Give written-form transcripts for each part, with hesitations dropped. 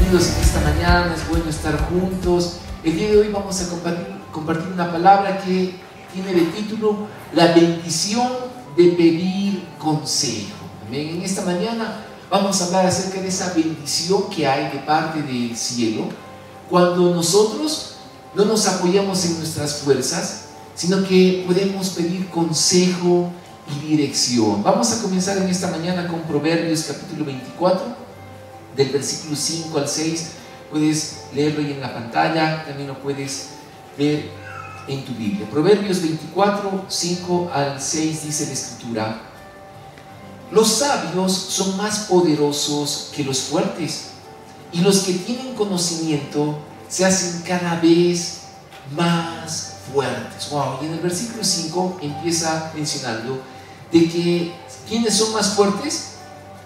bienvenidos en esta mañana, es bueno estar juntos. El día de hoy vamos a compartir una palabra que tiene de título la bendición de pedir consejo. Amén. En esta mañana vamos a hablar acerca de esa bendición que hay de parte del cielo cuando nosotros no nos apoyamos en nuestras fuerzas, sino que podemos pedir consejo y dirección. Vamos a comenzar en esta mañana con Proverbios capítulo 24, del versículo 5 al 6. Puedes leerlo ahí en la pantalla, también lo puedes ver en tu Biblia. Proverbios 24, 5 al 6 dice la Escritura: los sabios son más poderosos que los fuertes, y los que tienen conocimiento se hacen cada vez más fuertes. Wow. Y en el versículo 5 empieza mencionando de que ¿quiénes son más fuertes?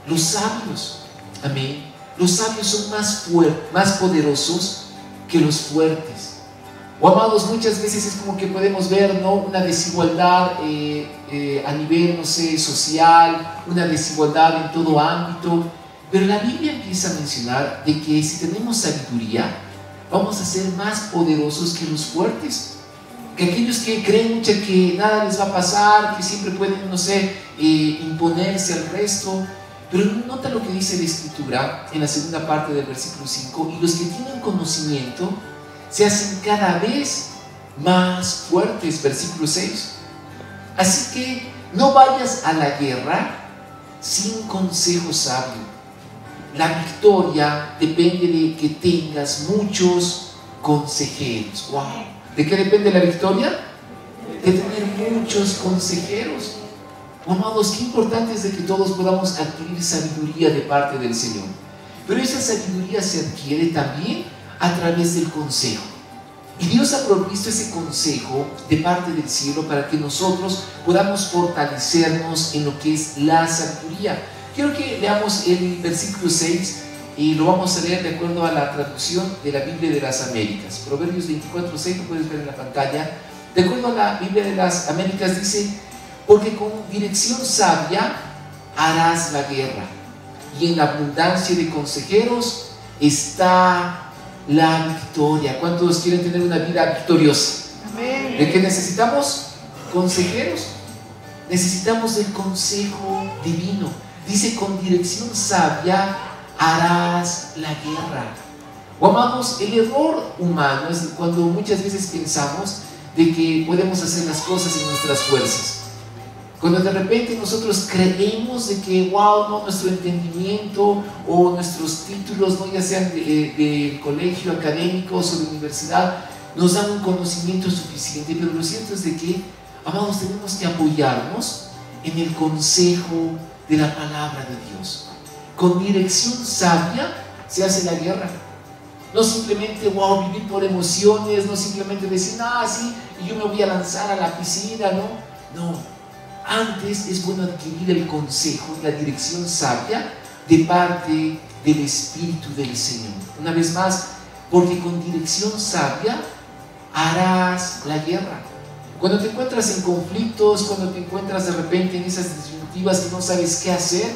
Los sabios. Amén. Los sabios son más poderosos que los fuertes. O amados, muchas veces es como que podemos ver, ¿no?, una desigualdad a nivel, no sé, social, una desigualdad en todo ámbito. Pero la Biblia empieza a mencionar de que si tenemos sabiduría, vamos a ser más poderosos que los fuertes. Que aquellos que creen mucho que nada les va a pasar, que siempre pueden, no sé, imponerse al resto. Pero nota lo que dice la Escritura en la segunda parte del versículo 5: y los que tienen conocimiento se hacen cada vez más fuertes. Versículo 6: así que no vayas a la guerra sin consejo sabio. La victoria depende de que tengas muchos consejeros. ¡Wow! ¿De qué depende la victoria? De tener muchos consejeros. Amados, qué importante es de que todos podamos adquirir sabiduría de parte del Señor. Pero esa sabiduría se adquiere también a través del consejo. Y Dios ha provisto ese consejo de parte del cielo para que nosotros podamos fortalecernos en lo que es la sabiduría. Quiero que leamos el versículo 6 y lo vamos a leer de acuerdo a la traducción de la Biblia de las Américas. Proverbios 24, 6, lo puedes ver en la pantalla. De acuerdo a la Biblia de las Américas dice: porque con dirección sabia harás la guerra, y en la abundancia de consejeros está la victoria. ¿Cuántos quieren tener una vida victoriosa? Amén. ¿De qué necesitamos? Consejeros. Necesitamos el consejo divino. Dice: con dirección sabia harás la guerra. O amados, el error humano es cuando muchas veces pensamos de que podemos hacer las cosas en nuestras fuerzas. Cuando de repente nosotros creemos de que, wow, no, nuestro entendimiento o nuestros títulos, no, ya sean de colegio, académicos o de universidad, nos dan un conocimiento suficiente. Pero lo cierto es de que, amados, tenemos que apoyarnos en el consejo de la palabra de Dios. Con dirección sabia se hace la guerra. No simplemente, wow, vivir por emociones, no simplemente decir, sí, y yo me voy a lanzar a la piscina, no. Antes es bueno adquirir el consejo y la dirección sabia de parte del Espíritu del Señor. Una vez más, porque con dirección sabia harás la guerra. Cuando te encuentras en conflictos, cuando te encuentras de repente en esas disyuntivas que no sabes qué hacer,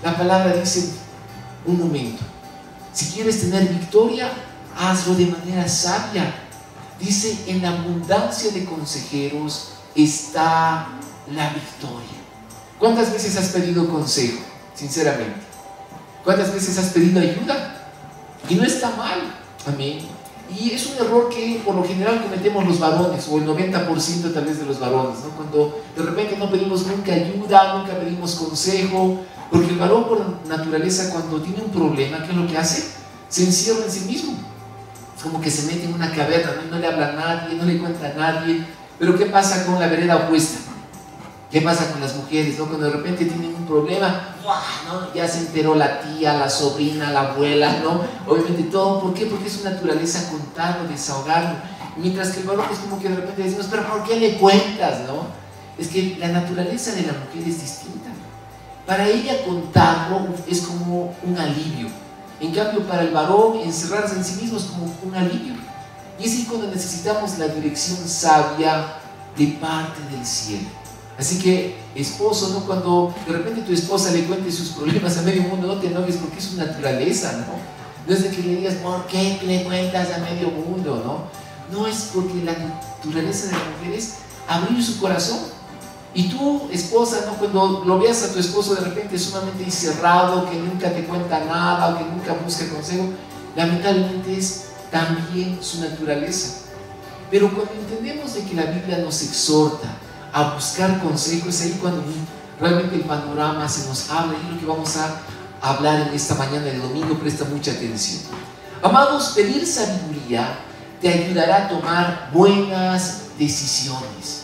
la palabra dice: un momento, si quieres tener victoria, hazlo de manera sabia. Dice: en la abundancia de consejeros está la victoria. ¿Cuántas veces has pedido consejo? Sinceramente, ¿cuántas veces has pedido ayuda? Y no está mal. Amén. Y es un error que por lo general cometemos los varones, o el 90% tal vez de los varones, ¿no? Cuando de repente no pedimos nunca ayuda, nunca pedimos consejo, porque el varón por naturaleza, cuando tiene un problema, ¿qué es lo que hace? Se encierra en sí mismo. Es como que se mete en una caverna, no le habla a nadie, no le cuenta a nadie. Pero ¿qué pasa con la vereda opuesta? ¿Qué pasa con las mujeres, no? Cuando de repente tienen un problema, ¿no?, ya se enteró la tía, la sobrina, la abuela, ¿no? Obviamente todo. ¿Por qué? Porque es su naturaleza contarlo, desahogarlo. Mientras que el varón es como que de repente decimos: pero ¿por qué le cuentas, no? Es que la naturaleza de la mujer es distinta. Para ella contarlo es como un alivio. En cambio, para el varón, encerrarse en sí mismo es como un alivio. Y es ahí cuando necesitamos la dirección sabia de parte del cielo. Así que, esposo, ¿no?, cuando de repente tu esposa le cuente sus problemas a medio mundo, no te enojes, porque es su naturaleza, ¿no? No es de que le digas, ¿por qué le cuentas a medio mundo? No es porque la naturaleza de la mujer es abrir su corazón. Y tú, esposa, ¿no? Cuando lo veas a tu esposo de repente sumamente encerrado, que nunca te cuenta nada o que nunca busca consejo, lamentablemente es también su naturaleza. Pero cuando entendemos de que la Biblia nos exhorta a buscar consejo, es ahí cuando realmente el panorama se nos abre. Y lo que vamos a hablar en esta mañana de domingo, presta mucha atención. Amados, pedir sabiduría te ayudará a tomar buenas decisiones.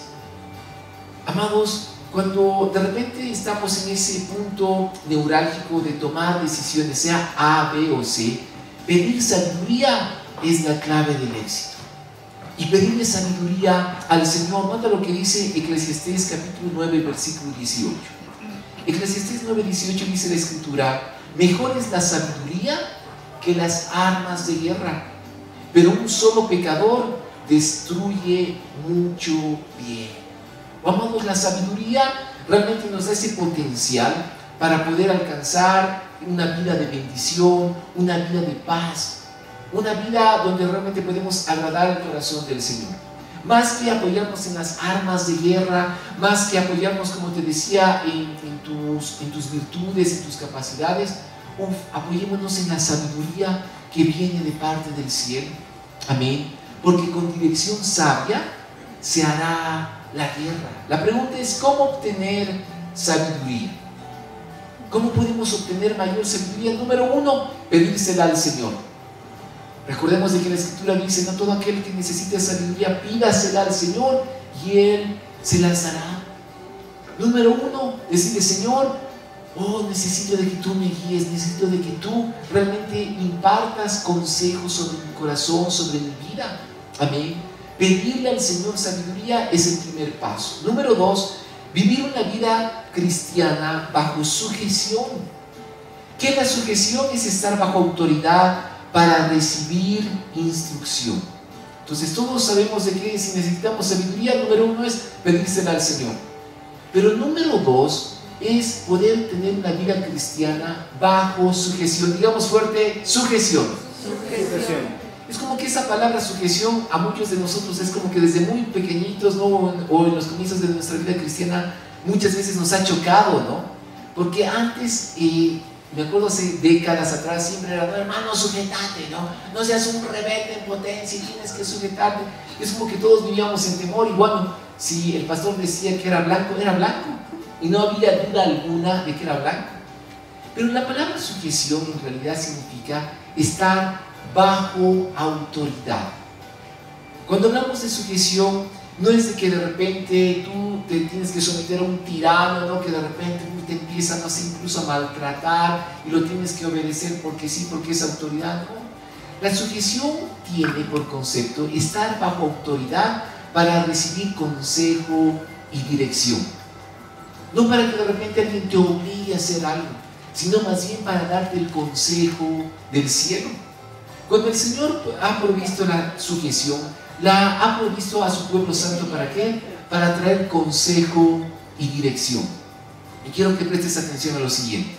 Amados, cuando de repente estamos en ese punto neurálgico de tomar decisiones, sea A, B o C, pedir sabiduría es la clave del éxito. Y pedirle sabiduría al Señor. Nota lo que dice Eclesiastés capítulo 9, versículo 18. Eclesiastés 9, 18 dice la Escritura: mejor es la sabiduría que las armas de guerra, pero un solo pecador destruye mucho bien. Amados, la sabiduría realmente nos da ese potencial para poder alcanzar una vida de bendición, una vida de paz, una vida donde realmente podemos agradar el corazón del Señor. Más que apoyarnos en las armas de guerra, más que apoyarnos, como te decía, en tus virtudes, en tus capacidades, apoyémonos en la sabiduría que viene de parte del cielo. Amén. Porque con dirección sabia se hará la guerra. La pregunta es: ¿cómo obtener sabiduría? ¿Cómo podemos obtener mayor sabiduría? Número uno, pedírsela al Señor. Recordemos de que la Escritura dice: no todo aquel que necesite sabiduría, pídasela al Señor y Él se las dará. Número uno, decirle: Señor, necesito de que tú me guíes, necesito de que tú realmente impartas consejos sobre mi corazón, sobre mi vida. Amén. Pedirle al Señor sabiduría es el primer paso. Número dos, vivir una vida cristiana bajo sujeción. ¿Qué es la sujeción? Es estar bajo autoridad para recibir instrucción. Entonces todos sabemos de que si necesitamos sabiduría, número uno es pedírsela al Señor. Pero número dos es poder tener una vida cristiana bajo sujeción. Digamos fuerte: sujeción. Sujeción. Es como que esa palabra sujeción a muchos de nosotros es como que desde muy pequeñitos, ¿no? O en los comienzos de nuestra vida cristiana muchas veces nos ha chocado, ¿no? Porque antes, me acuerdo hace décadas atrás, siempre era: no, hermano, sujetate, no seas un rebelde en potencia, tienes que sujetarte. Es como que todos vivíamos en temor. Y bueno, si el pastor decía que era blanco y no había duda alguna de que era blanco. Pero la palabra sujeción en realidad significa estar bajo autoridad. Cuando hablamos de sujeción, no es de que de repente tú te tienes que someter a un tirano, ¿no? Que de repente te empiezan incluso a maltratar y lo tienes que obedecer porque sí, porque es autoridad. No. La sujeción tiene por concepto estar bajo autoridad para recibir consejo y dirección. No para que de repente alguien te obligue a hacer algo, sino más bien para darte el consejo del cielo. Cuando el Señor ha provisto la sujeción, la ha provisto a su pueblo santo, ¿para qué? Para traer consejo y dirección. Y quiero que prestes atención a lo siguiente.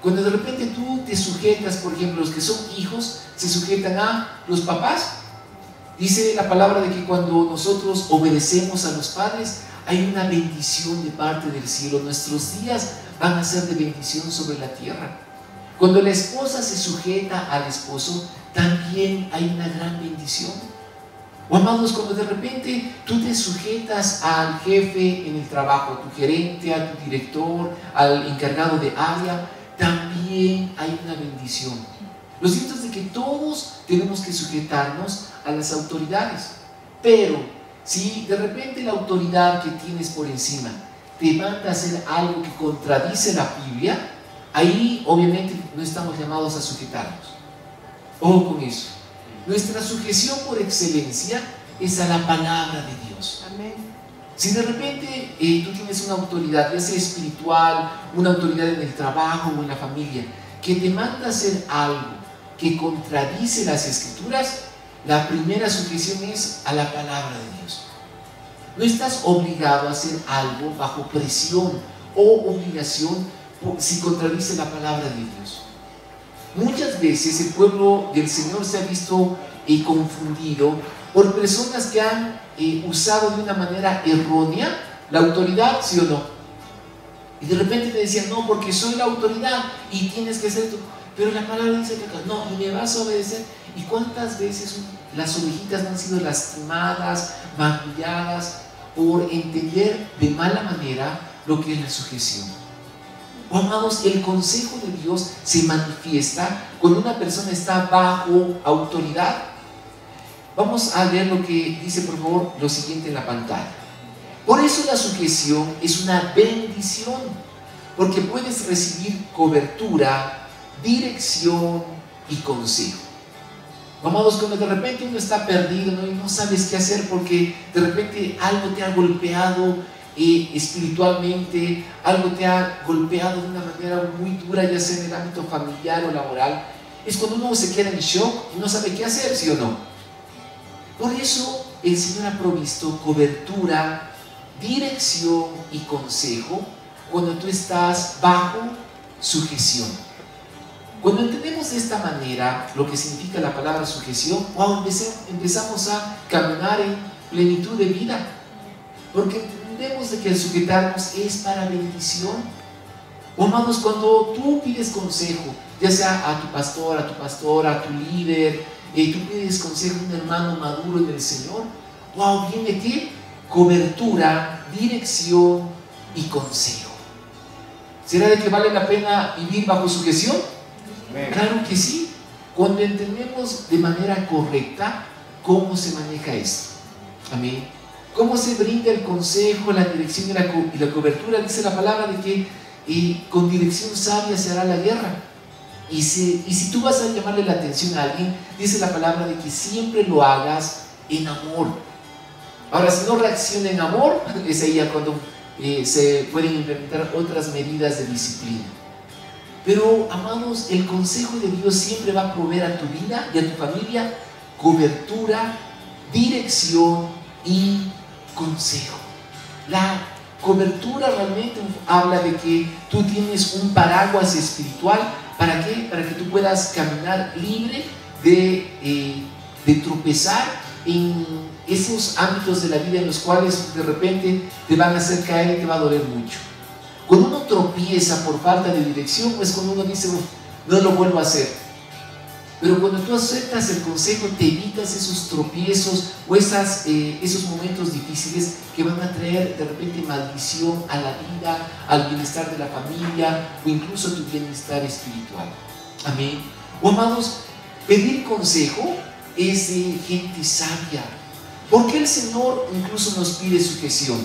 Cuando de repente tú te sujetas, por ejemplo, los que son hijos se sujetan a los papás. Dice la palabra de que cuando nosotros obedecemos a los padres, hay una bendición de parte del cielo. Nuestros días van a ser de bendición sobre la tierra. Cuando la esposa se sujeta al esposo, también hay una gran bendición. O amados, cuando de repente tú te sujetas al jefe en el trabajo, a tu gerente, a tu director, al encargado de área, también hay una bendición. Lo cierto es de que todos tenemos que sujetarnos a las autoridades. Pero si de repente la autoridad que tienes por encima te manda a hacer algo que contradice la Biblia, ahí obviamente no estamos llamados a sujetarnos. Ojo con eso. Nuestra sujeción por excelencia es a la palabra de Dios. Amén. Si de repente tú tienes una autoridad, ya sea espiritual, una autoridad en el trabajo o en la familia, que te manda a hacer algo que contradice las Escrituras, la primera sujeción es a la palabra de Dios. No estás obligado a hacer algo bajo presión o obligación si contradice la palabra de Dios. Muchas veces el pueblo del Señor se ha visto confundido por personas que han usado de una manera errónea la autoridad, ¿sí o no? Y de repente te decían, no, porque soy la autoridad y tienes que hacer esto. Pero la palabra dice que no, y me vas a obedecer. ¿Y cuántas veces las ovejitas no han sido lastimadas, magulladas por entender de mala manera lo que es la sujeción? Oh, amados, el consejo de Dios se manifiesta cuando una persona está bajo autoridad. Vamos a leer lo que dice, por favor, lo siguiente en la pantalla. Por eso la sujeción es una bendición, porque puedes recibir cobertura, dirección y consejo. Amados, cuando de repente uno está perdido, ¿no? Y no sabes qué hacer porque de repente algo te ha golpeado espiritualmente, algo te ha golpeado de una manera muy dura, ya sea en el ámbito familiar o laboral, es cuando uno se queda en shock y no sabe qué hacer, ¿sí o no? Por eso el Señor ha provisto cobertura, dirección y consejo cuando tú estás bajo sujeción. Cuando entendemos de esta manera lo que significa la palabra sujeción, wow, empezamos a caminar en plenitud de vida, porque entendemos de que el sujetarnos es para bendición. Oh, amados, cuando tú pides consejo, ya sea a tu pastor, a tu líder, tú pides consejo a un hermano maduro en el Señor, wow, viene ¿qué? Cobertura, dirección y consejo. ¿Será de que vale la pena vivir bajo sujeción? Amén. Claro que sí, cuando entendemos de manera correcta cómo se maneja esto. Amén. Cómo se brinda el consejo, la dirección y la cobertura. Dice la palabra de que con dirección sabia se hará la guerra. Y si tú vas a llamarle la atención a alguien, dice la palabra de que siempre lo hagas en amor. Ahora, si no reacciona en amor, es ahí ya cuando se pueden implementar otras medidas de disciplina. Pero, amados, el consejo de Dios siempre va a proveer a tu vida y a tu familia cobertura, dirección y consejo. La cobertura realmente habla de que tú tienes un paraguas espiritual. ¿Para qué? Para que tú puedas caminar libre de tropezar en esos ámbitos de la vida en los cuales de repente te van a hacer caer y te va a doler mucho. Cuando uno tropieza por falta de dirección, pues cuando uno dice, no lo vuelvo a hacer. Pero cuando tú aceptas el consejo, te evitas esos tropiezos o esos momentos difíciles que van a traer de repente maldición a la vida, al bienestar de la familia o incluso a tu bienestar espiritual. Amén. O, amados, pedir consejo es de gente sabia. ¿Por qué el Señor incluso nos pide sujeción?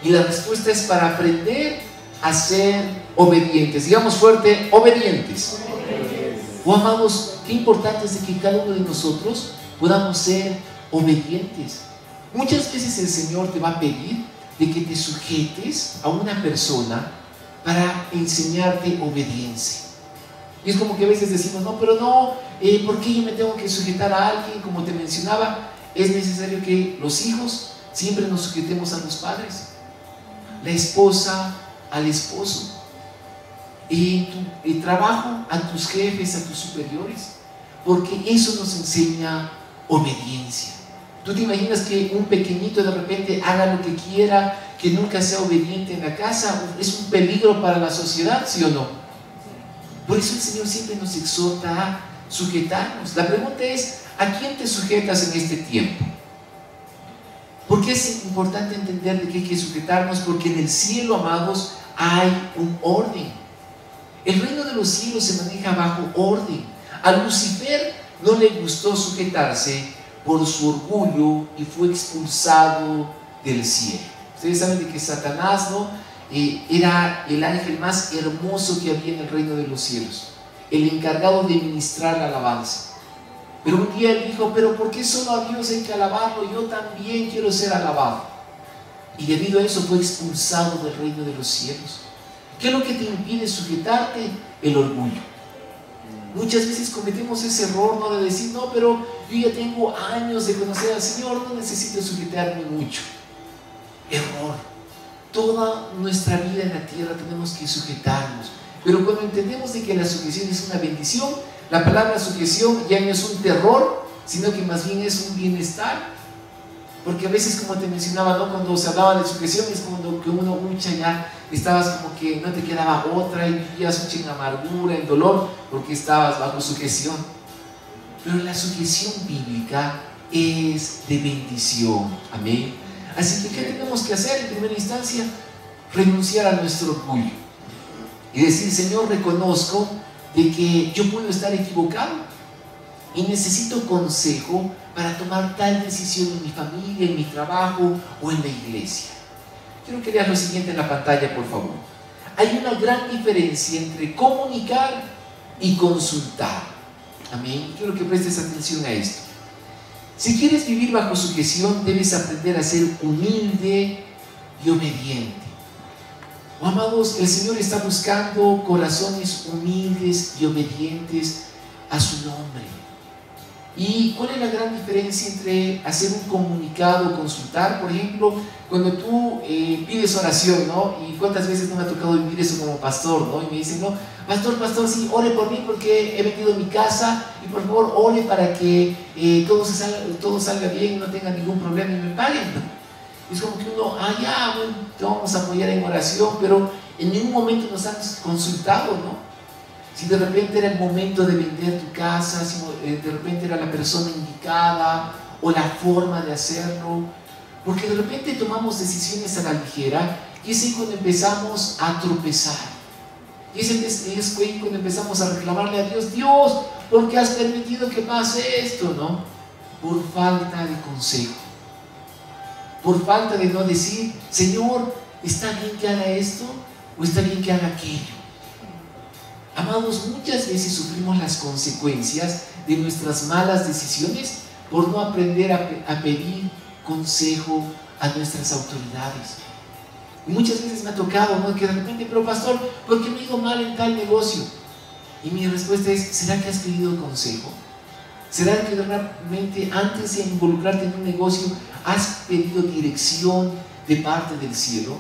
Y la respuesta es para aprender a ser obedientes. Digamos fuerte, obedientes. Oh, amados, qué importante es de que cada uno de nosotros podamos ser obedientes. Muchas veces el Señor te va a pedir de que te sujetes a una persona para enseñarte obediencia. Y es como que a veces decimos, no, pero no, ¿por qué yo me tengo que sujetar a alguien? Como te mencionaba, es necesario que los hijos siempre nos sujetemos a los padres, la esposa al esposo, y el trabajo a tus jefes, a tus superiores, porque eso nos enseña obediencia. ¿Tú te imaginas que un pequeñito de repente haga lo que quiera, que nunca sea obediente en la casa? Es un peligro para la sociedad, ¿sí o no? Por eso el Señor siempre nos exhorta a sujetarnos. La pregunta es, ¿a quién te sujetas en este tiempo? ¿Por qué es importante entender de que hay que sujetarnos? Porque en el cielo, amados, hay un orden. El reino de los cielos se maneja bajo orden. A Lucifer no le gustó sujetarse por su orgullo y fue expulsado del cielo. Ustedes saben de que Satanás, ¿no? Era el ángel más hermoso que había en el reino de los cielos, el encargado de ministrar la alabanza. Pero un día él dijo, pero ¿por qué solo a Dios hay que alabarlo? Yo también quiero ser alabado. Y debido a eso fue expulsado del reino de los cielos. ¿Qué es lo que te impide sujetarte? El orgullo. Muchas veces cometemos ese error, ¿no? De decir, no, pero yo ya tengo años de conocer al Señor, no necesito sujetarme mucho. Error. toda nuestra vida en la tierra tenemos que sujetarnos. Pero cuando entendemos de que la sujeción es una bendición, la palabra sujeción ya no es un terror, sino que más bien es un bienestar. Porque a veces, como te mencionaba, ¿no?, cuando se hablaba de sujeción, es como que uno mucha ya estabas como que no te quedaba otra y vivías mucho en amargura, en dolor, porque estabas bajo sujeción. Pero la sujeción bíblica es de bendición. Amén. Así que, ¿qué tenemos que hacer? En primera instancia, renunciar a nuestro orgullo y decir: Señor, reconozco de que yo puedo estar equivocado y necesito consejo para tomar tal decisión en mi familia, en mi trabajo o en la iglesia. Quiero que leas lo siguiente en la pantalla, por favor. Hay una gran diferencia entre comunicar y consultar. Amén. Quiero que prestes atención a esto. Si quieres vivir bajo sujeción, debes aprender a ser humilde y obediente. Oh, amados, el Señor está buscando corazones humildes y obedientes a su nombre. ¿Y cuál es la gran diferencia entre hacer un comunicado o consultar? Por ejemplo, cuando tú pides oración, ¿no? Y cuántas veces no me ha tocado vivir eso como pastor, ¿no? Y me dicen: no, pastor, sí, ore por mí porque he vendido mi casa y por favor ore para que todo salga bien y no tenga ningún problema y me paguen, ¿no? Es como que uno, ya, bueno, te vamos a apoyar en oración, pero en ningún momento nos han consultado, ¿no? Si de repente era el momento de vender tu casa, si de repente era la persona indicada o la forma de hacerlo, porque de repente tomamos decisiones a la ligera y es ahí cuando empezamos a tropezar. Y es ahí cuando empezamos a reclamarle a Dios: Dios, ¿por qué has permitido que pase esto? ¿No? Por falta de consejo, por falta de no decir: Señor, ¿está bien que haga esto o está bien que haga aquello? Amados, muchas veces sufrimos las consecuencias de nuestras malas decisiones por no aprender a pedir consejo a nuestras autoridades. Y muchas veces me ha tocado, ¿no?, que de repente: pero pastor, ¿por qué me he ido mal en tal negocio? Y mi respuesta es: ¿será que has pedido consejo? ¿Será que realmente antes de involucrarte en un negocio has pedido dirección de parte del cielo?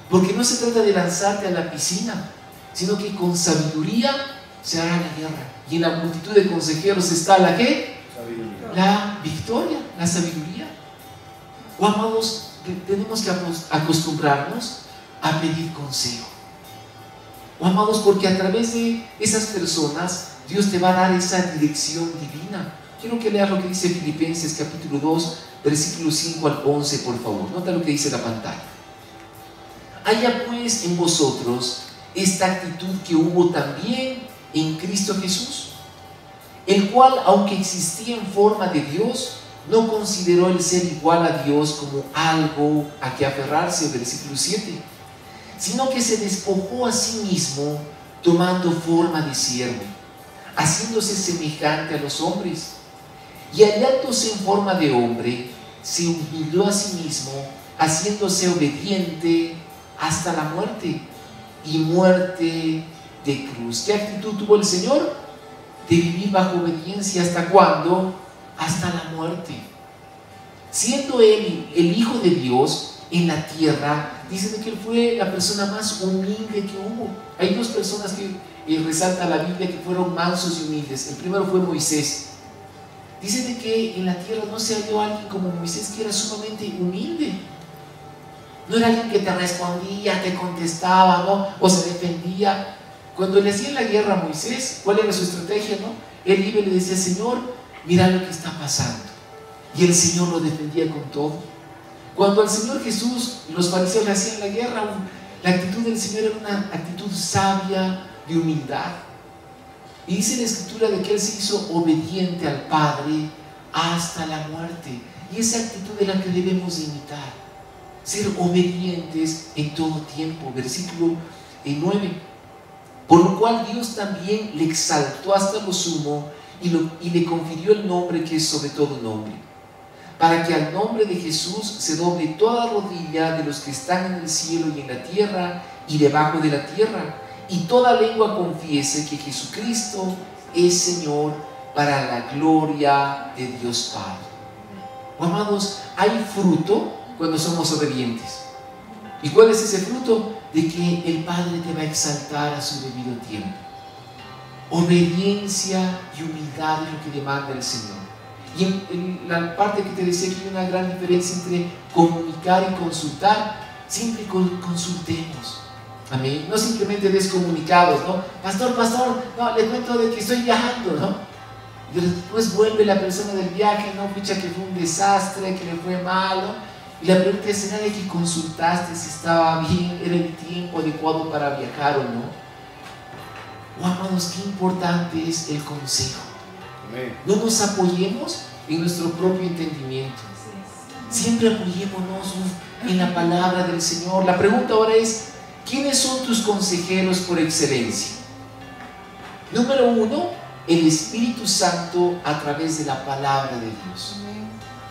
Porque no se trata de lanzarte a la piscina, sino que con sabiduría se hará la guerra. Y en la multitud de consejeros está ¿la qué? Sabiduría. La victoria, la sabiduría. Oh, amados, tenemos que acostumbrarnos a pedir consejo. Oh, amados, porque a través de esas personas Dios te va a dar esa dirección divina. Quiero que leas lo que dice Filipenses capítulo 2, versículos 5 al 11, por favor. Nota lo que dice la pantalla. Haya pues en vosotros esta actitud que hubo también en Cristo Jesús, el cual, aunque existía en forma de Dios, no consideró el ser igual a Dios como algo a que aferrarse, versículo 7, sino que se despojó a sí mismo, tomando forma de siervo, haciéndose semejante a los hombres, y hallándose en forma de hombre, se humilló a sí mismo, haciéndose obediente hasta la muerte, y muerte de cruz. ¿Qué actitud tuvo el Señor? De vivir bajo obediencia. ¿Hasta cuándo? Hasta la muerte. Siendo Él el Hijo de Dios en la tierra, dicen que Él fue la persona más humilde que hubo. Hay dos personas que resalta la Biblia que fueron mansos y humildes. El primero fue Moisés. Dicen que en la tierra no se halló alguien como Moisés, que era sumamente humilde. No era alguien que te respondía, te contestaba, ¿no?, o se defendía. Cuando le hacían la guerra a Moisés, ¿cuál era su estrategia, no? Él iba y le decía: Señor, mira lo que está pasando. Y el Señor lo defendía con todo. Cuando al Señor Jesús los fariseos le hacían la guerra, la actitud del Señor era una actitud sabia, de humildad. Y dice la Escritura de que Él se hizo obediente al Padre hasta la muerte. Y esa actitud es la que debemos imitar. Ser obedientes en todo tiempo. Versículo 9. Por lo cual Dios también le exaltó hasta lo sumo y le confirió el nombre que es sobre todo nombre, para que al nombre de Jesús se doble toda rodilla de los que están en el cielo y en la tierra y debajo de la tierra, y toda lengua confiese que Jesucristo es Señor, para la gloria de Dios Padre. Oh, amados, hay fruto cuando somos obedientes. ¿Y cuál es ese fruto? De que el Padre te va a exaltar a su debido tiempo. Obediencia y humildad es lo que demanda el Señor. Y en la parte que te decía que hay una gran diferencia entre comunicar y consultar, siempre consultemos. Amén. No simplemente descomunicados, ¿no? Pastor, no, le cuento de que estoy viajando, ¿no? Y después vuelve la persona del viaje, ¿no? Pucha, que fue un desastre, que le fue malo. Y la pregunta es, ¿será de que consultaste si estaba bien, era el tiempo adecuado para viajar o no? Oh, amados, qué importante es el consejo. Amén. No nos apoyemos en nuestro propio entendimiento. Siempre apoyémonos en la palabra del Señor. La pregunta ahora es, ¿quiénes son tus consejeros por excelencia? Número 1, el Espíritu Santo a través de la palabra de Dios.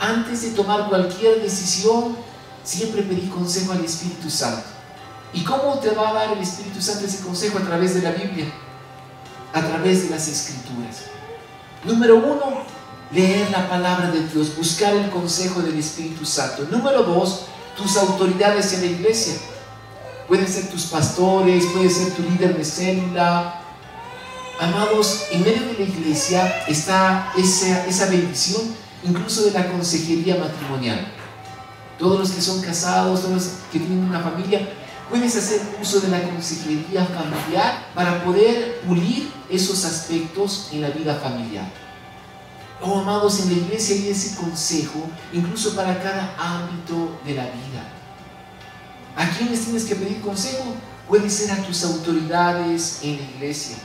Antes de tomar cualquier decisión, siempre pedí consejo al Espíritu Santo. ¿Y cómo te va a dar el Espíritu Santo ese consejo? A través de la Biblia, a través de las Escrituras. Número 1, leer la palabra de Dios, buscar el consejo del Espíritu Santo. Número 2, tus autoridades en la iglesia. Pueden ser tus pastores, puede ser tu líder de célula. Amados, en medio de la iglesia está esa bendición, incluso de la consejería matrimonial. Todos los que son casados, todos los que tienen una familia, puedes hacer uso de la consejería familiar para poder pulir esos aspectos en la vida familiar. Oh, amados, en la iglesia hay ese consejo, incluso para cada ámbito de la vida. ¿A quiénes tienes que pedir consejo? Puede ser a tus autoridades en la iglesia.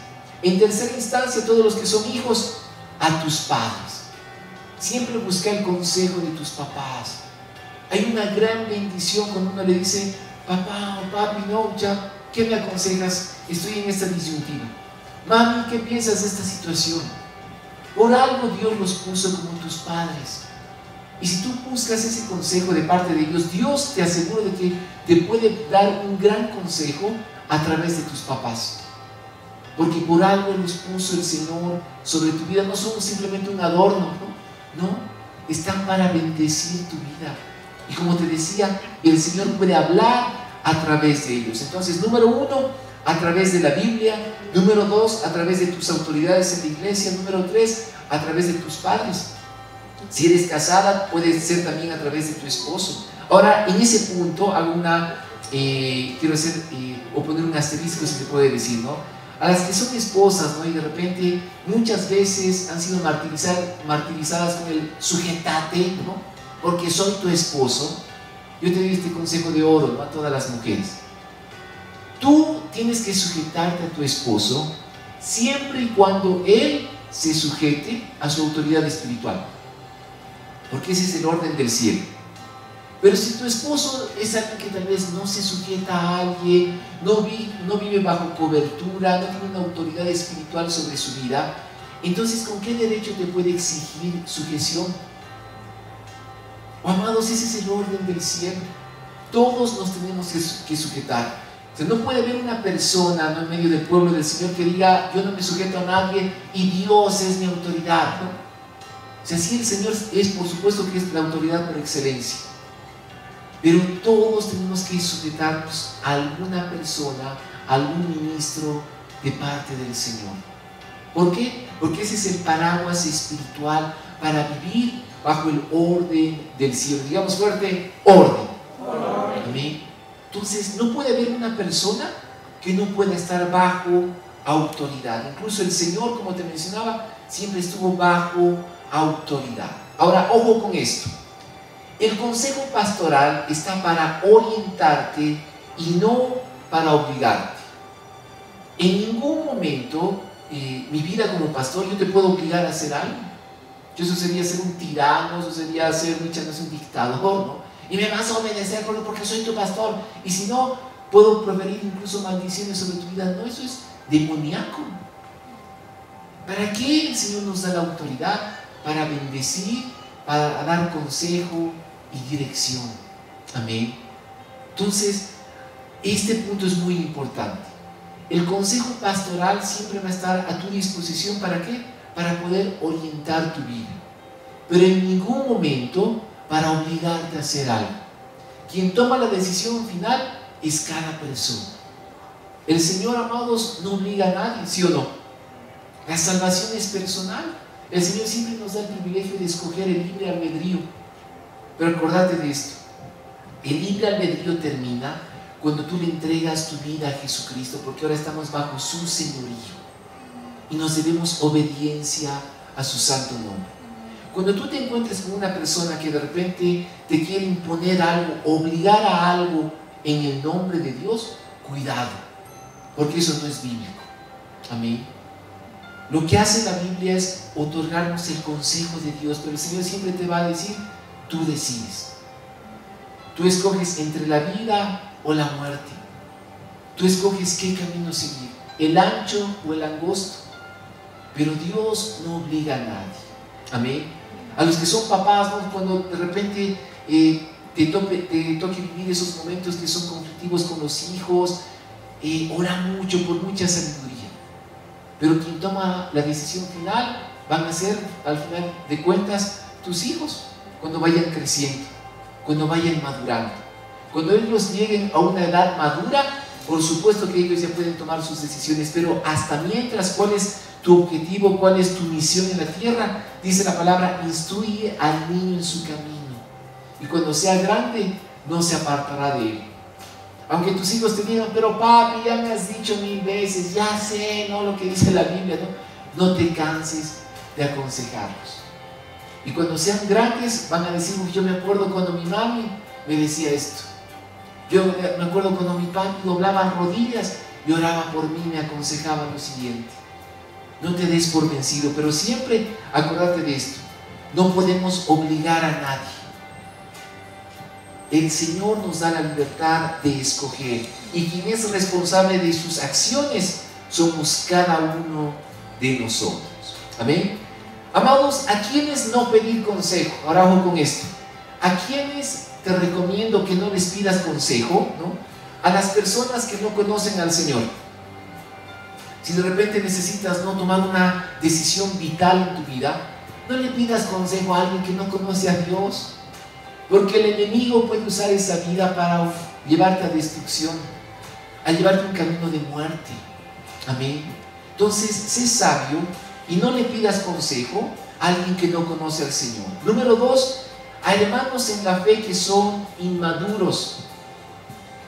En tercera instancia, todos los que son hijos, a tus padres. Siempre busca el consejo de tus papás. Hay una gran bendición cuando uno le dice, papá o papi, no, ya, ¿qué me aconsejas? Estoy en esta disyuntiva. Mami, ¿qué piensas de esta situación? Por algo Dios los puso como tus padres. Y si tú buscas ese consejo de parte de Dios, Dios te asegura de que te puede dar un gran consejo a través de tus papás. Porque por algo los puso el Señor sobre tu vida. No son simplemente un adorno, no, están para bendecir tu vida. Y como te decía, el Señor puede hablar a través de ellos. Entonces, número 1, a través de la Biblia. Número 2, a través de tus autoridades en la iglesia. Número 3, a través de tus padres. Si eres casada, puede ser también a través de tu esposo. Ahora, en ese punto hago quiero hacer o poner un asterisco, si se puede decir, ¿no? A las que son esposas, ¿no? Y de repente muchas veces han sido martirizadas con el sujetate, ¿no? Porque soy tu esposo. Yo te doy este consejo de oro, ¿no? A todas las mujeres. Tú tienes que sujetarte a tu esposo siempre y cuando él se sujete a su autoridad espiritual, porque ese es el orden del cielo. Pero si tu esposo es alguien que tal vez no se sujeta a alguien, no vive bajo cobertura, no tiene una autoridad espiritual sobre su vida, entonces ¿con qué derecho te puede exigir sujeción? Oh, amados, ese es el orden del cielo. Todos nos tenemos que sujetar. O sea, no puede haber una persona, ¿no?, en medio del pueblo del Señor que diga, yo no me sujeto a nadie y Dios es mi autoridad, ¿no? O sea, sí, el Señor es, por supuesto que es la autoridad por excelencia, pero todos tenemos que sujetarnos a alguna persona, a algún ministro de parte del Señor. ¿Por qué? Porque ese es el paraguas espiritual para vivir bajo el orden del cielo. Digamos fuerte, orden. Amén. Entonces, no puede haber una persona que no pueda estar bajo autoridad. Incluso el Señor, como te mencionaba, siempre estuvo bajo autoridad. Ahora, ojo con esto. El consejo pastoral está para orientarte y no para obligarte. En ningún momento, mi vida como pastor, yo te puedo obligar a hacer algo. Eso sería ser un tirano, eso sería ser un dictador, ¿no? Y me vas a obedecer porque soy tu pastor. Y si no, puedo proferir incluso maldiciones sobre tu vida. No, eso es demoníaco. ¿Para qué el Señor nos da la autoridad? Para bendecir, para dar consejo y dirección. Amén. Entonces, este punto es muy importante. El consejo pastoral siempre va a estar a tu disposición. ¿Para qué? Para poder orientar tu vida, pero en ningún momento para obligarte a hacer algo. Quien toma la decisión final es cada persona. El Señor, amados, no obliga a nadie, ¿sí o no? La salvación es personal. El Señor siempre nos da el privilegio de escoger el libre albedrío. Pero acordate de esto: el libre albedrío termina cuando tú le entregas tu vida a Jesucristo, porque ahora estamos bajo su señorío y nos debemos obediencia a su santo nombre. Cuando tú te encuentres con una persona que de repente te quiere imponer algo, obligar a algo en el nombre de Dios, cuidado, porque eso no es bíblico. Amén. Lo que hace la Biblia es otorgarnos el consejo de Dios, pero el Señor siempre te va a decir: tú decides. Tú escoges entre la vida o la muerte. Tú escoges qué camino seguir, el ancho o el angosto. Pero Dios no obliga a nadie. Amén. A los que son papás, ¿no? Cuando de repente te toque vivir esos momentos que son conflictivos con los hijos, ora mucho por mucha sabiduría. Pero quien toma la decisión final van a ser, al final de cuentas, tus hijos, cuando vayan creciendo, cuando vayan madurando. Cuando ellos lleguen a una edad madura, por supuesto que ellos ya pueden tomar sus decisiones, pero hasta mientras, ¿cuál es tu objetivo? ¿Cuál es tu misión en la tierra? Dice la palabra: instruye al niño en su camino, y cuando sea grande no se apartará de él. Aunque tus hijos te digan: pero papi, ya me has dicho 1000 veces, ya sé, ¿no?, lo que dice la Biblia, ¿no? No te canses de aconsejarlos. Y cuando sean grandes van a decir: yo me acuerdo cuando mi mami me decía esto. Yo me acuerdo cuando mi papi doblaba rodillas y oraba por mí, me aconsejaba lo siguiente. No te des por vencido, pero siempre acordate de esto: no podemos obligar a nadie. El Señor nos da la libertad de escoger, y quien es responsable de sus acciones somos cada uno de nosotros. Amén. Amados, ¿a quiénes no pedir consejo? Ahora ojo con esto. ¿A quiénes te recomiendo que no les pidas consejo? ¿No? A las personas que no conocen al Señor. Si de repente necesitas no tomar una decisión vital en tu vida, no le pidas consejo a alguien que no conoce a Dios, porque el enemigo puede usar esa vida para llevarte a destrucción, a llevarte a un camino de muerte. Amén. Entonces, sé sabio y no le pidas consejo a alguien que no conoce al Señor. Número 2, a hermanos en la fe que son inmaduros.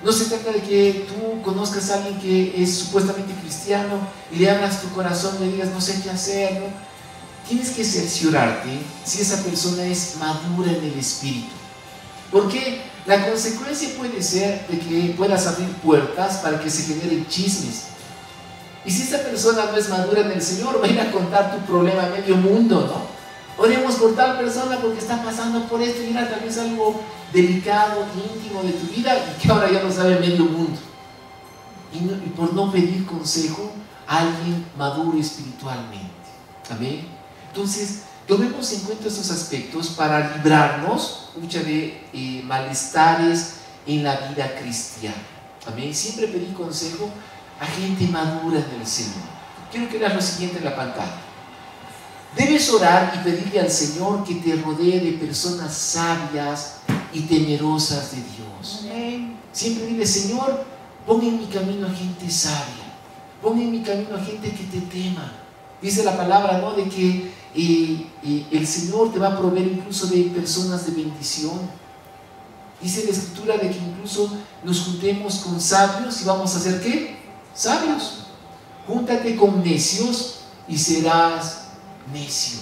No se trata de que tú conozcas a alguien que es supuestamente cristiano y le abras tu corazón y le digas: no sé qué hacer, ¿no? Tienes que cerciorarte si esa persona es madura en el espíritu, porque la consecuencia puede ser de que puedas abrir puertas para que se generen chismes. Y si esa persona no es madura en el Señor, va a ir a contar tu problema a medio mundo, ¿no? Oremos por tal persona porque está pasando por esto, y mira, tal vez algo delicado, íntimo de tu vida, y que ahora ya lo sabe medio mundo. Y por no pedir consejo a alguien maduro espiritualmente. Amén. Entonces, tomemos en cuenta estos aspectos para librarnos de malestares en la vida cristiana. Amén. Siempre pedir consejo a gente madura en el Señor. Quiero que leas lo siguiente en la pantalla. Debes orar y pedirle al Señor que te rodee de personas sabias y temerosas de Dios. Amén. Siempre dile: Señor, pon en mi camino a gente sabia, pon en mi camino a gente que te tema. Dice la palabra, ¿no?, de que el Señor te va a proveer incluso de personas de bendición. Dice la Escritura de que incluso nos juntemos con sabios y vamos a ser ¿qué? Sabios. Júntate con necios y serás necio.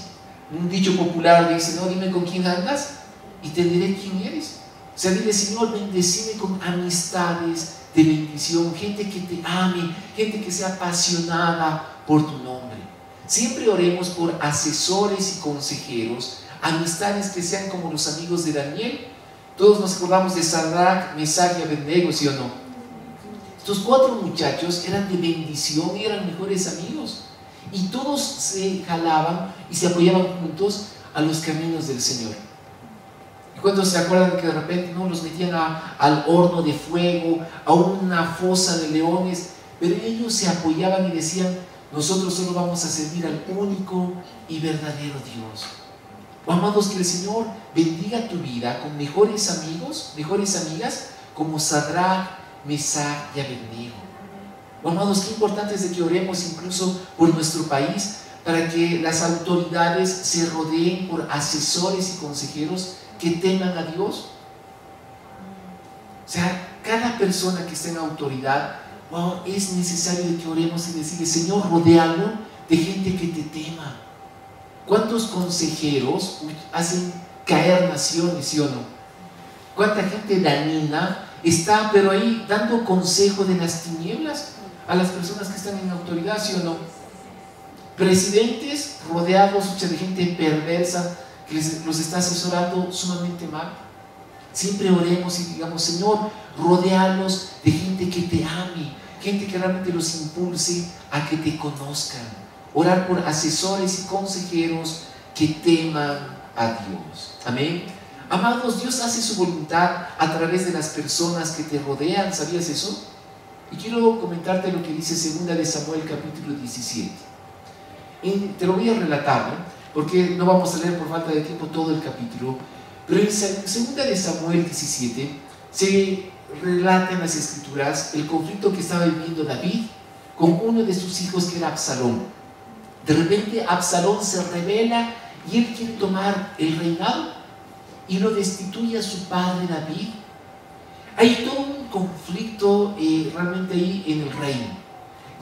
Un dicho popular dice, no, dime con quién andas y te diré quién eres. O sea, dile: Señor, bendecime con amistades de bendición, gente que te ame, gente que sea apasionada por tu nombre. Siempre oremos por asesores y consejeros, amistades que sean como los amigos de Daniel. Todos nos acordamos de Sadrach, Mesach y Abednego, ¿sí o no? Estos 4 muchachos eran de bendición y eran mejores amigos, y todos se jalaban y se apoyaban juntos a los caminos del Señor. Y cuando se acuerdan que de repente no los metían al horno de fuego, a una fosa de leones, pero ellos se apoyaban y decían: nosotros solo vamos a servir al único y verdadero Dios. Oh, amados, que el Señor bendiga tu vida con mejores amigos, mejores amigas, como Sadrach, Mesach y Abednego. Oh, amados, qué importante es de que oremos incluso por nuestro país, para que las autoridades se rodeen por asesores y consejeros que teman a Dios. O sea, cada persona que esté en autoridad, wow, es necesario de que oremos y decirle: Señor, rodéalo de gente que te tema. ¿Cuántos consejeros hacen caer naciones, sí o no? ¿Cuánta gente dañina está, pero ahí dando consejo de las tinieblas a las personas que están en autoridad, sí o no? Presidentes rodeados de gente perversa que los está asesorando sumamente mal. Siempre oremos y digamos: Señor, rodéalos de gente que te ame, gente que realmente los impulse a que te conozcan. Orar por asesores y consejeros que teman a Dios. Amén. Amados, Dios hace su voluntad a través de las personas que te rodean. ¿Sabías eso? Y quiero comentarte lo que dice 2 de Samuel capítulo 17. Te lo voy a relatar, ¿no? Porque no vamos a leer por falta de tiempo todo el capítulo. Pero en 2 de Samuel 17 se relata en las escrituras el conflicto que estaba viviendo David con uno de sus hijos, que era Absalón. De repente Absalón se rebela y él quiere tomar el reinado y lo destituye a su padre David. Hay todo un conflicto realmente ahí en el reino.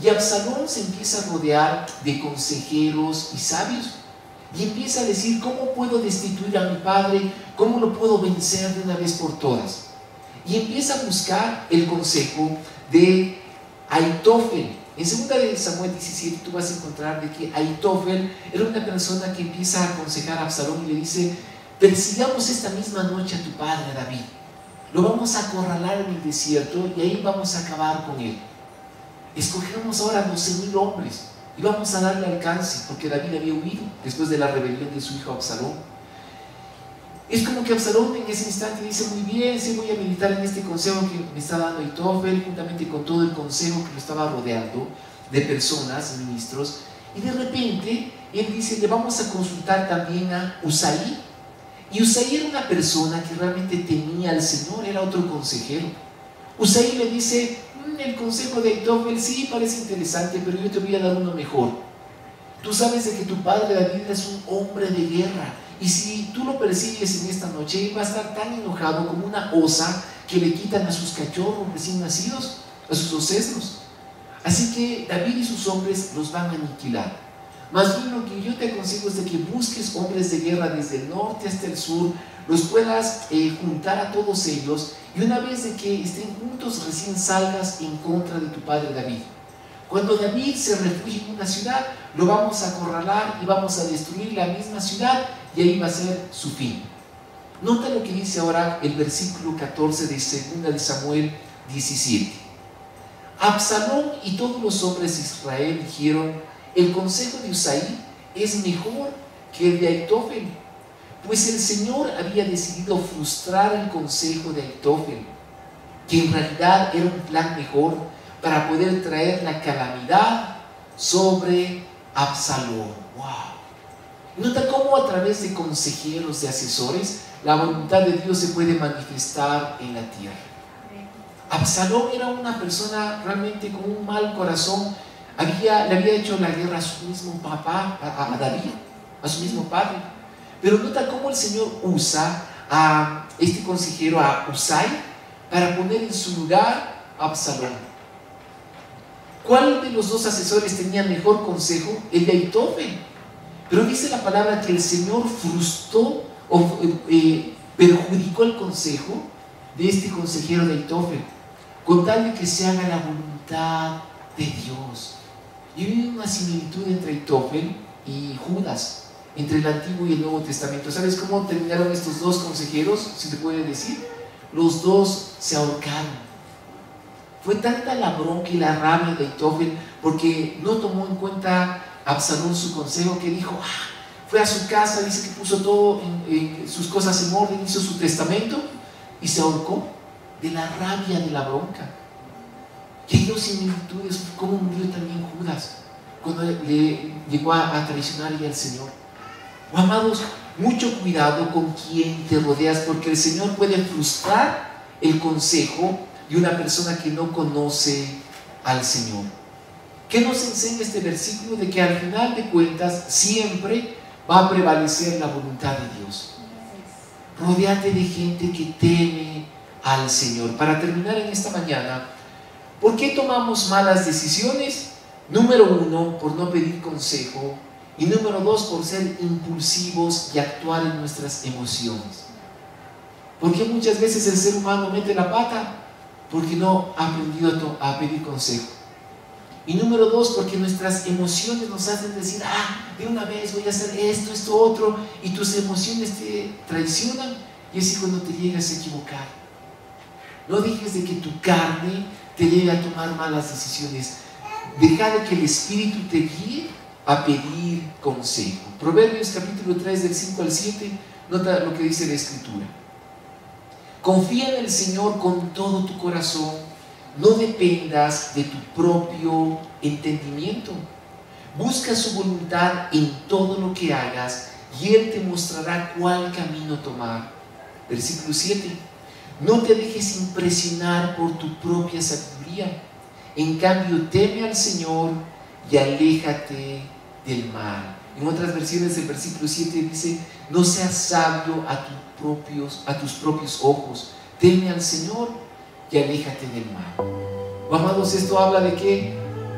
Y Absalón se empieza a rodear de consejeros y sabios y empieza a decir: ¿cómo puedo destituir a mi padre? ¿Cómo lo puedo vencer de una vez por todas? Y empieza a buscar el consejo de Aitofel. En 2 de Samuel 17 tú vas a encontrar de que Aitofel era una persona que empieza a aconsejar a Absalón y le dice: persigamos esta misma noche a tu padre David, lo vamos a acorralar en el desierto y ahí vamos a acabar con él. Escogemos ahora 12,000 hombres y vamos a darle alcance, porque David había huido después de la rebelión de su hijo Absalón. Es como que Absalón en ese instante dice: muy bien, sí, voy a meditar en este consejo que me está dando Aitofel, juntamente con todo el consejo que lo estaba rodeando de personas, ministros. Y de repente él dice: le vamos a consultar también a Usaí. Y Usaí era una persona que realmente temía al Señor, era otro consejero. Usaí le dice: el consejo de Aitofel sí parece interesante, pero yo te voy a dar uno mejor. Tú sabes de que tu padre David es un hombre de guerra, y si tú lo persigues en esta noche, él va a estar tan enojado como una osa que le quitan a sus cachorros recién nacidos, a sus ocesnos. Así que David y sus hombres los van a aniquilar. Más bien lo que yo te aconsejo es de que busques hombres de guerra desde el norte hasta el sur, los puedas juntar a todos ellos, y una vez de que estén juntos, recién salgas en contra de tu padre David. Cuando David se refugie en una ciudad, lo vamos a acorralar y vamos a destruir la misma ciudad, y ahí va a ser su fin. Nota lo que dice ahora el versículo 14 de 2 de Samuel 17. Absalón y todos los hombres de Israel dijeron: el consejo de Usaí es mejor que el de Aitofel, pues el Señor había decidido frustrar el consejo de Aitofel, que en realidad era un plan mejor para poder traer la calamidad sobre Absalón. ¡Wow! Nota cómo a través de consejeros, de asesores, la voluntad de Dios se puede manifestar en la tierra. Absalón era una persona realmente con un mal corazón. Le había hecho la guerra a su mismo papá, a David, a su mismo padre. Pero nota cómo el Señor usa a este consejero, a Usai, para poner en su lugar a Absalón. ¿Cuál de los dos asesores tenía mejor consejo? El de Aitofel. Pero dice la palabra que el Señor frustró o perjudicó el consejo de este consejero de Aitofel, con tal de que se haga la voluntad de Dios. Y hay una similitud entre Aitofel y Judas, entre el Antiguo y el Nuevo Testamento. ¿Sabes cómo terminaron estos dos consejeros? Si te puede decir, los dos se ahorcaron. Fue tanta la bronca y la rabia de Aitofel porque no tomó en cuenta Absalón su consejo, que dijo, fue a su casa, dice que puso todo sus cosas en orden, hizo su testamento y se ahorcó de la rabia, de la bronca. Y hay dos similitudes, cómo murió también Judas cuando le llegó a traicionar al Señor. Amados, mucho cuidado con quién te rodeas, porque el Señor puede frustrar el consejo de una persona que no conoce al Señor. ¿Qué nos enseña este versículo? De que al final de cuentas siempre va a prevalecer la voluntad de Dios. Rodéate de gente que teme al Señor. Para terminar en esta mañana, ¿por qué tomamos malas decisiones? Número 1, por no pedir consejo. Y número 2, por ser impulsivos y actuar en nuestras emociones. ¿Por qué muchas veces el ser humano mete la pata? Porque no ha aprendido a pedir consejo. Y número 2, porque nuestras emociones nos hacen decir, de una vez voy a hacer esto, esto, otro, y tus emociones te traicionan, y así cuando te llegas a equivocar. No dejes de que tu carne te lleve a tomar malas decisiones. Deja de que el Espíritu te guíe a pedir consejo. Proverbios capítulo 3 del 5 al 7, nota lo que dice la Escritura. Confía en el Señor con todo tu corazón, no dependas de tu propio entendimiento. Busca su voluntad en todo lo que hagas y Él te mostrará cuál camino tomar. Versículo 7. No te dejes impresionar por tu propia sabiduría. En cambio, teme al Señor y aléjate del mal. En otras versiones el versículo 7 dice, no seas sabio a tus propios ojos. Teme al Señor y aléjate del mal. Amados, esto habla de que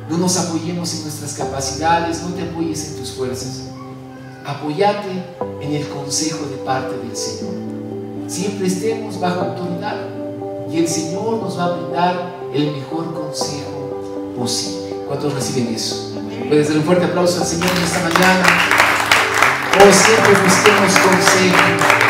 no nos apoyemos en nuestras capacidades, no te apoyes en tus fuerzas. Apóyate en el consejo de parte del Señor. Siempre estemos bajo autoridad y el Señor nos va a brindar el mejor consejo posible. ¿Cuántos reciben eso? Puedes dar un fuerte aplauso al Señor en esta mañana. Oh, siempre busquemos consejo.